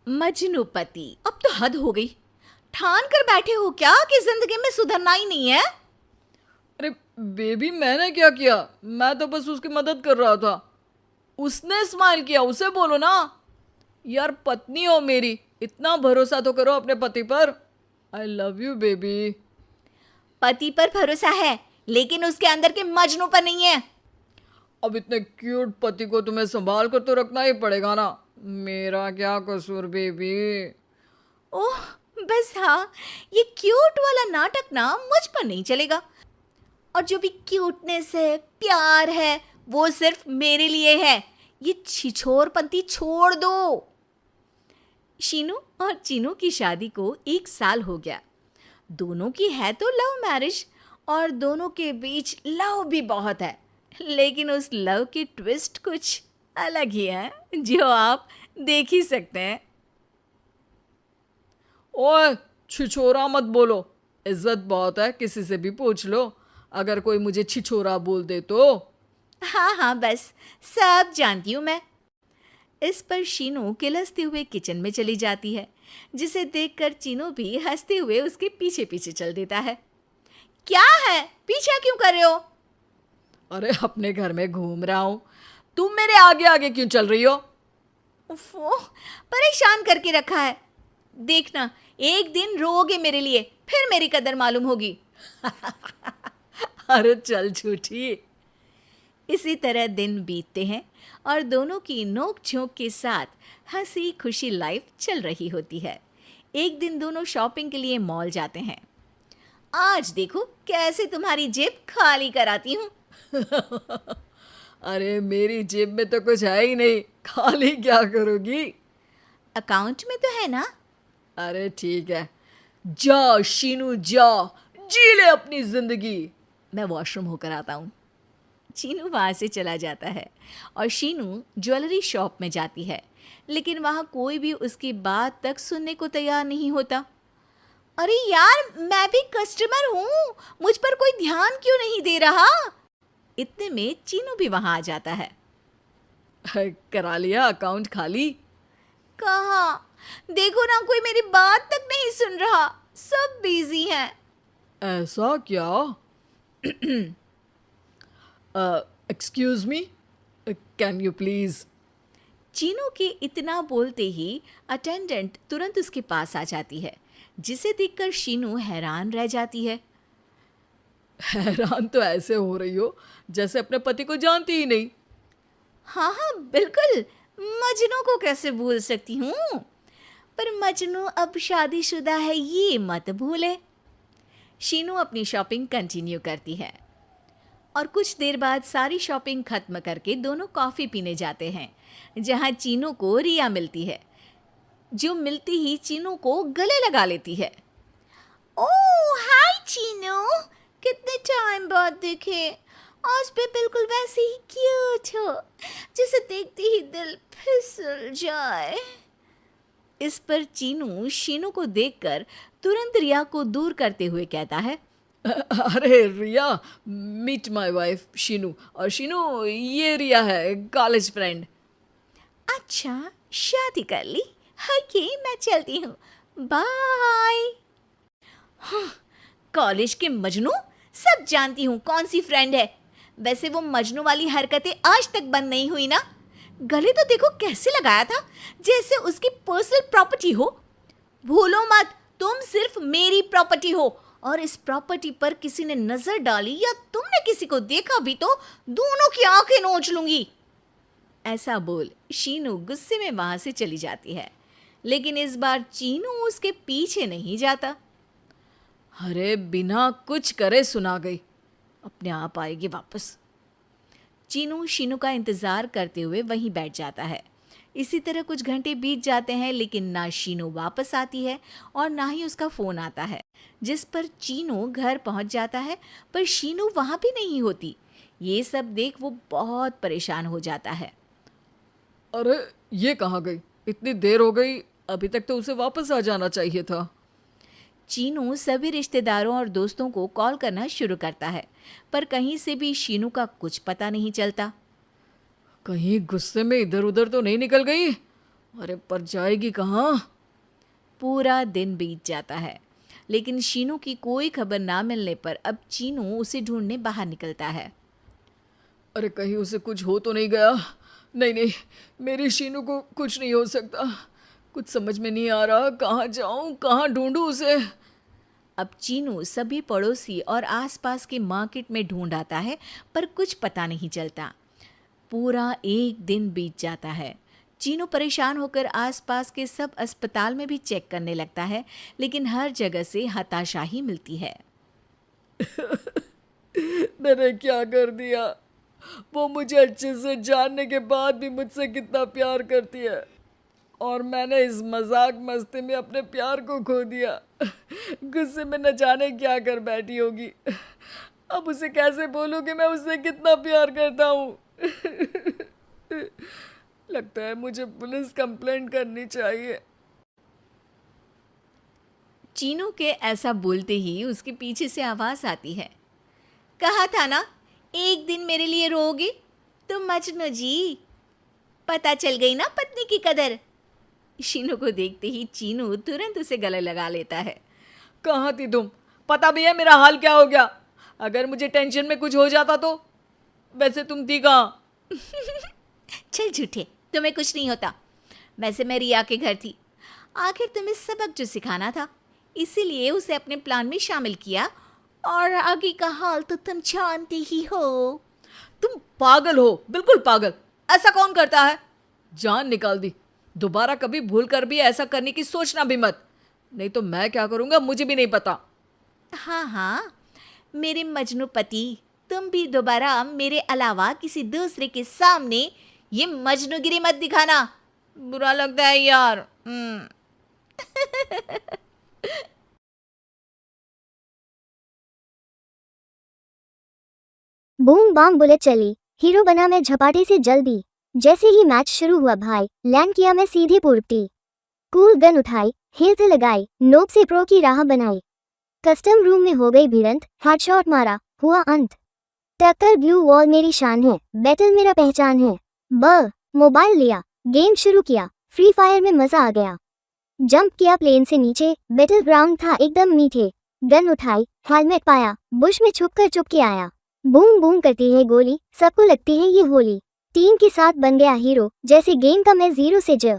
मजनूपति, अब तो हद हो गई। ठान कर बैठे हो क्या कि जिंदगी में सुधरना ही नहीं है? अरे बेबी, मैंने क्या किया? मैं तो बस उसकी मदद कर रहा था। उसने स्माइल किया, उसे बोलो ना। यार, पत्नी हो मेरी, इतना भरोसा तो करो अपने पति पर। I love you baby. पति पर भरोसा है, लेकिन उसके अंदर के मजनू पर नहीं है। अब इतने क्यूट पति को तुम्हें संभाल कर तो रखना ही पड़ेगा ना। मेरा क्या कसूर बेबी। ओह, बस हाँ, ये क्यूट वाला नाटक ना मुझ पर नहीं चलेगा। और जो भी क्यूटनेस है, प्यार है, वो सिर्फ मेरे लिए है। ये छिछोरपंती छोड़ दो। शीनू और चीनू की शादी को 1 साल हो गया। दोनों की है तो लव मैरिज, और दोनों के बीच लव भी बहुत है। लेकिन उस लव की ट्विस्ट कुछ अलग ही है, जो आप देख ही सकते हैं। ओए, छिछोरा मत बोलो। इज्जत बहुत है, किसी से भी पूछ लो। अगर कोई मुझे छिछोरा बोल दे तो। हाँ हाँ, बस सब जानती हूँ मैं। इस पर शीनू किलसते हुए किचन में चली जाती है, जिसे देखकर चीनू भी हंसते हुए उसके पीछे पीछे चल देता है। क्या है, पीछा क्यों कर रहे हो? अरे, अपने घर में घूम रहा हूं। तुम मेरे आगे आगे क्यों चल रही हो? उफ़ो, परेशान करके रखा है। देखना, एक दिन रोओगे मेरे लिए, फिर मेरी कदर मालूम होगी। अरे चल झूठी। इसी तरह दिन बीतते हैं और दोनों की नोक झोंक के साथ हंसी खुशी लाइफ चल रही होती है। एक दिन दोनों शॉपिंग के लिए मॉल जाते हैं। आज देखो कैसे तुम्हारी जेब खाली कराती हूँ। अरे, मेरी जेब में तो कुछ है ही नहीं, खाली क्या करोगी? अकाउंट में तो है ना? अरे ठीक है, जा शीनू जा, जी ले अपनी जिंदगी। मैं वॉशरूम होकर आता हूँ। चीनू वहाँ से चला जाता है और शीनू ज्वेलरी शॉप में जाती है, लेकिन वहाँ कोई भी उसकी बात तक सुनने को तैयार नहीं होता। अरे यार, मैं भी कस्टमर हूँ, मुझ पर कोई ध्यान क्यों नहीं दे रहा? इतने में चीनू भी वहाँ आ जाता है। करा लिया अकाउंट खाली? कहाँ? देखो ना, कोई मेरी बात तक नहीं सुन रहा, सब बिजी हैं। ऐसा क्या? Excuse me, can you please? Chinu के इतना बोलते ही अटेंडेंट तुरंत उसके पास आ जाती है, जिसे देखकर शीनू हैरान रह जाती है। हैरान तो ऐसे हो रही हो जैसे अपने पति को जानती ही नहीं। हाँ हाँ, बिल्कुल, मजनू को कैसे भूल सकती हूँ? पर मजनू अब शादीशुदा है, ये मत भूले। शीनू अपनी शॉपिंग कंटिन्यू करती है और कुछ देर बाद सारी शॉपिंग खत्म करके दोनों कॉफ़ी पीने जाते हैं, जहाँ चीनू को रिया मिलती है, जो मिलती ही चीनू को गले लगा लेती है। ओह हाय चीनू, कितने टाइम बाद देखे। आज भी बिल्कुल वैसे ही क्यूट हो, जिसे देखते ही दिल फिसल जाए। इस पर चीनू शीनू को देखकर तुरंत रिया को दूर करते हुए कहता है। अरे रिया, मीट माय वाइफ शीनू। और शीनू, ये रिया है, कॉलेज फ्रेंड। अच्छा, शादी कर ली? ओके, मैं चलती हूँ, बाय। हाँ, कॉलेज के मजनू, सब जानती हूँ कौन सी फ्रेंड है। वैसे वो मजनू वाली हरकतें आज तक बंद नहीं हुई ना। गले तो देखो कैसे लगाया था, जैसे उसकी पर्सनल प्रॉपर्टी हो। भूलो मत, तुम सिर्फ मेरी प्रॉपर्टी हो, और इस प्रॉपर्टी पर किसी ने नजर डाली या तुमने किसी को देखा भी तो दोनों की आंखें नोच लूंगी। ऐसा बोल शीनू गुस्से में वहां से चली जाती है, लेकिन इस बार चीनू उसके पीछे नहीं जाता। अरे, बिना कुछ करे सुना गई, अपने आप आएगी वापस। चीनू शीनू का इंतजार करते हुए वहीं बैठ जाता है। इसी तरह कुछ घंटे बीत जाते हैं, लेकिन ना शीनू वापस आती है और ना ही उसका फोन आता है, जिस पर चीनू घर पहुंच जाता है, पर शीनू वहां भी नहीं होती। ये सब देख वो बहुत परेशान हो जाता है। अरे, ये कहाँ गई? इतनी देर हो गई, अभी तक तो उसे वापस आ जाना चाहिए था। चीनू सभी रिश्तेदारों और दोस्तों को कॉल करना शुरू करता है, पर कहीं से भी शीनू का कुछ पता नहीं चलता। कहीं गुस्से में इधर उधर तो नहीं निकल गई? अरे पर जाएगी कहाँ? पूरा दिन बीत जाता है, लेकिन शीनू की कोई खबर ना मिलने पर अब चीनू उसे ढूंढने बाहर निकलता है। अरे कहीं उसे कुछ हो तो नहीं गया? नहीं नहीं, मेरी शीनू को कुछ नहीं हो सकता। कुछ समझ में नहीं आ रहा, कहाँ जाऊँ, कहाँ ढूंढूं उसे। अब चीनू सभी पड़ोसी और आसपास के मार्केट में ढूंढ आता है, पर कुछ पता नहीं चलता। पूरा एक दिन बीत जाता है। चीनू परेशान होकर आसपास के सब अस्पताल में भी चेक करने लगता है, लेकिन हर जगह से हताशा ही मिलती है। मैंने क्या कर दिया? वो मुझे अच्छे से जानने के बाद भी मुझसे कितना प्यार करती है, और मैंने इस मजाक मस्ती में अपने प्यार को खो दिया। गुस्से में न जाने क्या कर बैठी होगी। अब उसे कैसे बोलूं कि मैं उससे कितना प्यार करता हूँ। लगता है मुझे पुलिस कंप्लेंट करनी चाहिए। चीनू के ऐसा बोलते ही उसके पीछे से आवाज आती है। कहा था ना, एक दिन मेरे लिए रोओगी तुम मजनू जी। पता चल गई ना पत्नी की कदर। शीनू को देखते ही चीनू तुरंत उसे गले लगा लेता है। कहाँ थी तुम? पता भी है मेरा हाल क्या हो गया? अगर मुझे टेंशन में कुछ हो जाता तो? वैसे तुम थी कहाँ? चल झूठे, तुम्हें कुछ नहीं होता। वैसे मैं रिया के घर थी। आखिर तुम्हें सबक जो सिखाना था, इसीलिए उसे अपने प्लान में शामिल किया, और आगे का हाल तो तुम जानते ही हो। तुम पागल हो, बिल्कुल पागल। ऐसा कौन करता है? जान निकाल दी। दोबारा कभी भूल कर भी ऐसा करने की सोचना भी मत, नहीं तो मैं क्या करूंगा मुझे भी नहीं पता। हाँ हाँ, मेरे मजनू पति, तुम भी दोबारा मेरे अलावा किसी दूसरे के सामने ये मजनूगिरी मत दिखाना। बुरा लगता है यार। बूम बाम बुलेट चली, हीरो बना मैं झपाटे से जल्दी। जैसे ही मैच शुरू हुआ भाई, लैंड किया मैं सीधे पूर्वती। कूल गन उठाई, हेल्थ लगाई, नोब से प्रो की राह बनाई। कस्टम रूम में हो गई भिड़ंत, हेडशॉट मारा, हुआ अंत। टक्कर ब्लू वॉल मेरी शान है, बैटल मेरा पहचान है। मोबाइल लिया, गेम शुरू किया, फ्री फायर में मजा आ गया। जंप किया प्लेन से नीचे, बैटल ग्राउंड था एकदम मीठे। गन उठाई, हेलमेट पाया, बुश में छुप कर चुप के आया। बूम बूम करती है गोली, सबको लगती है ये होली। टीम के साथ बन गया हीरो, जैसे गेम का मैं जीरो से ज